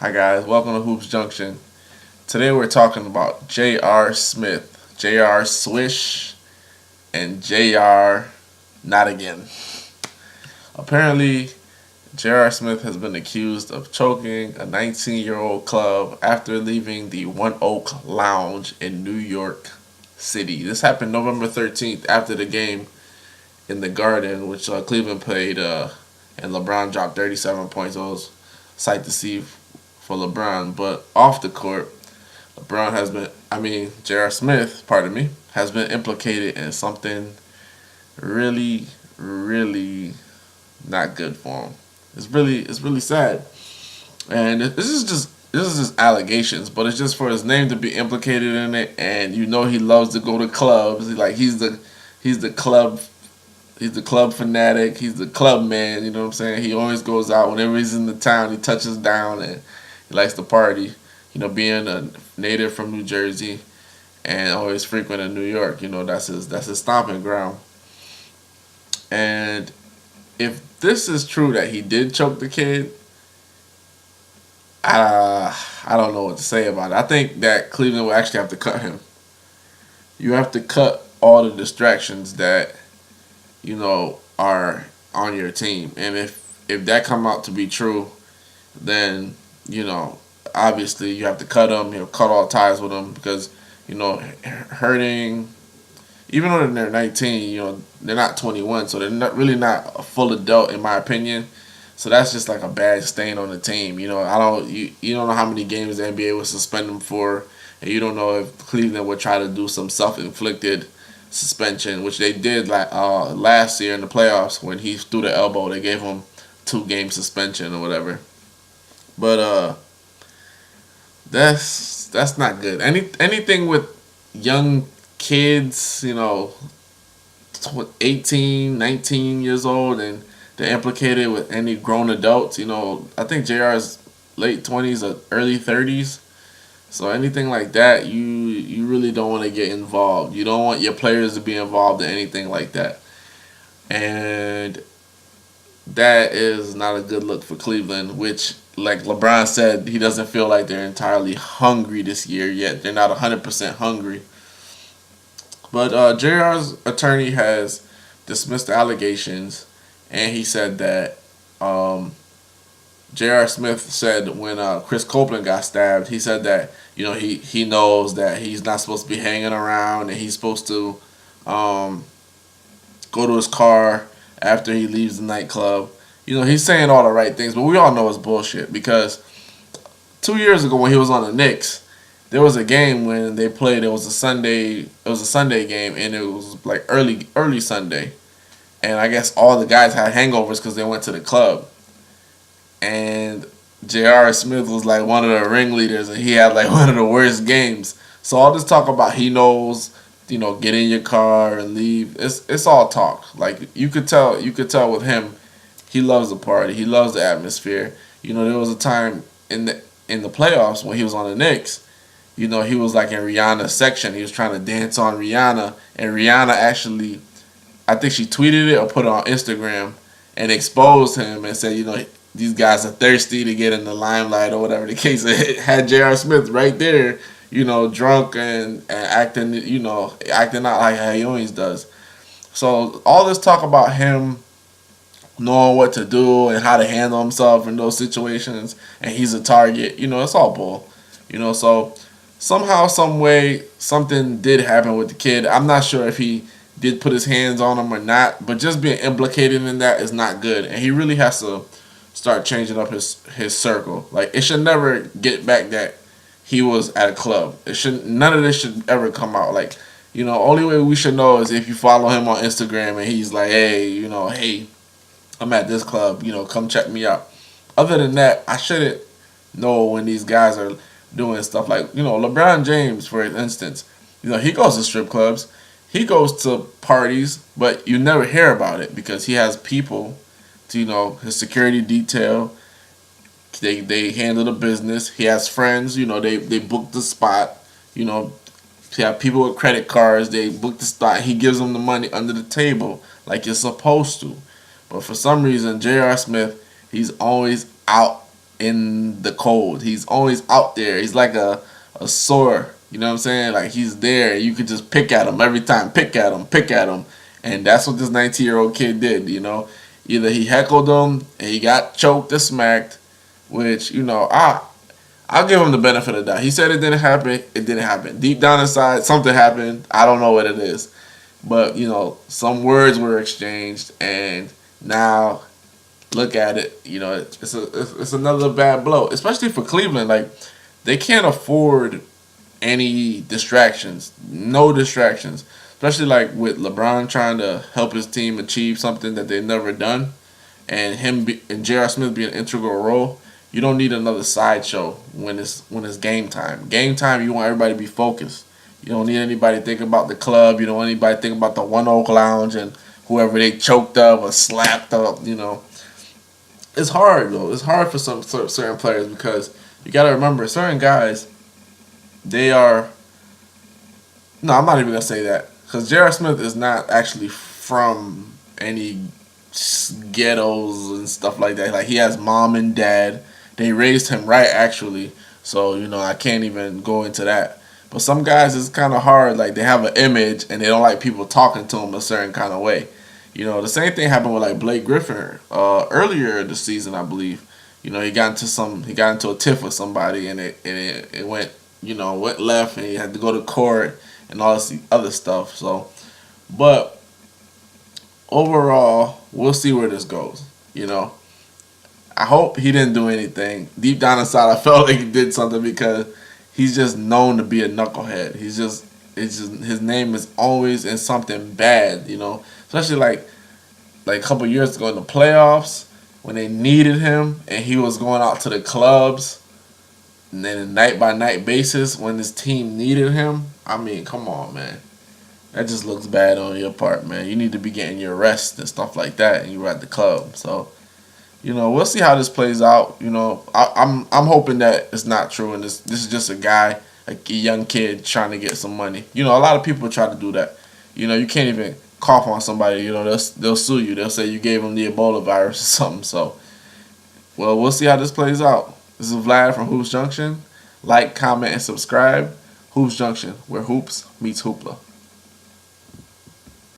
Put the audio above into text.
Hi guys, welcome to Hoops Junction. Today we're talking about J.R. Smith, J.R. Swish, and J.R. Not Again. Apparently, J.R. Smith has been accused of choking a 19-year-old club after leaving the One Oak Lounge in New York City. This happened November 13th after the game in the Garden, which Cleveland played, and LeBron dropped 37 points. It was sight to see for LeBron. But off the court, J.R. Smith, pardon me, has been implicated in something really, really not good for him. It's really sad. And this is just allegations, but it's just for his name to be implicated in it, and he loves to go to clubs. He's the club fanatic. He's the club man. You know what I'm saying? He always goes out whenever he's in the town. He touches down and he likes to party. Being a native from New Jersey and always frequent in New York. That's his stomping ground. And if this is true that he did choke the kid, I don't know what to say about it. I think that Cleveland will actually have to cut him. You have to cut all the distractions that are on your team. And if that come out to be true, then obviously you have to cut them. Cut all ties with them because hurting. Even though they're 19, they're not 21, so they're not a full adult in my opinion. So that's just like a bad stain on the team. You don't know how many games the NBA would suspend them for, and you don't know if Cleveland would try to do some self-inflicted suspension, which they did last year in the playoffs when he threw the elbow. They gave him 2-game suspension or whatever. But that's not good. Anything with young kids, 18, 19 years old, and they're implicated with any grown adults. I think JR's late 20s or early 30s. So anything like that, you really don't want to get involved. You don't want your players to be involved in anything like that. And that is not a good look for Cleveland, which, like LeBron said, he doesn't feel like they're entirely hungry this year yet. They're not 100% hungry. But JR's attorney has dismissed the allegations, and he said that J.R. Smith said when Chris Copeland got stabbed, he said that he knows that he's not supposed to be hanging around, and he's supposed to go to his car after he leaves the nightclub. He's saying all the right things, but we all know it's bullshit because 2 years ago when he was on the Knicks, there was a game when they played. It was a Sunday game, and it was like early Sunday, and I guess all the guys had hangovers because they went to the club. And J.R. Smith was like one of the ringleaders, and he had like one of the worst games. So all this talk about he knows, get in your car and leave. It's all talk. Like you could tell with him, he loves the party. He loves the atmosphere. There was a time in the playoffs when he was on the Knicks. He was like in Rihanna's section. He was trying to dance on Rihanna, and Rihanna actually, I think she tweeted it or put it on Instagram and exposed him and said, these guys are thirsty to get in the limelight or whatever the case. It had J.R. Smith right there, drunk and acting, acting out like how he always does. So all this talk about him knowing what to do and how to handle himself in those situations, and he's a target, it's all bull. So somehow, some way, something did happen with the kid. I'm not sure if he did put his hands on him or not, but just being implicated in that is not good, and he really has to start changing up his circle. Like, it should never get back that he was at a club. None of this should ever come out. Like, only way we should know is if you follow him on Instagram and he's like, hey, hey, I'm at this club, come check me out. Other than that, I shouldn't know when these guys are doing stuff like, LeBron James, for instance. He goes to strip clubs. He goes to parties, but you never hear about it because he has people to, his security detail. They handle the business. He has friends, they book the spot. He have people with credit cards. They book the spot. He gives them the money under the table like you're supposed to. But for some reason, J.R. Smith, he's always out in the cold. He's always out there. He's like a sore. You know what I'm saying? Like he's there. You could just pick at him every time. Pick at him. Pick at him. And that's what this 19-year-old kid did. You know, either he heckled him and he got choked or smacked, which I'll give him the benefit of that. He said it didn't happen. It didn't happen. Deep down inside, something happened. I don't know what it is, but some words were exchanged, and now look at it. It's another bad blow, especially for Cleveland. Like they can't afford any distractions, no distractions, especially like with LeBron trying to help his team achieve something that they've never done, and and J.R. Smith being an integral role. You don't need another sideshow when it's game time. Game time, you want everybody to be focused. You don't need anybody to think about the club. You don't want anybody to think about the One Oak Lounge and whoever they choked up or slapped up. It's hard though. It's hard for some certain players because you got to remember certain guys. They are. No, I'm not even gonna say that because J.R. Smith is not actually from any ghettos and stuff like that. Like he has mom and dad. They raised him right actually. So I can't even go into that. But some guys it's kind of hard. Like they have an image and they don't like people talking to them a certain kind of way. The same thing happened with like Blake Griffin earlier this season, I believe. He got into a tiff with somebody and it went went left and he had to go to court and all this other stuff. So, but overall, we'll see where this goes. I hope he didn't do anything. Deep down inside, I felt like he did something because he's just known to be a knucklehead. It's just his name is always in something bad. Especially like a couple years ago in the playoffs when they needed him and he was going out to the clubs. And then a night by night basis when this team needed him. I mean, come on, man. That just looks bad on your part, man. You need to be getting your rest and stuff like that, and you're at the club. So, we'll see how this plays out. I'm hoping that it's not true, and this is just a guy, like a young kid trying to get some money. A lot of people try to do that. You can't even cough on somebody. They'll sue you. They'll say you gave them the Ebola virus or something. So, well, we'll see how this plays out. This is Vlad from Hoops Junction. Like, comment, and subscribe. Hoops Junction, where hoops meets hoopla.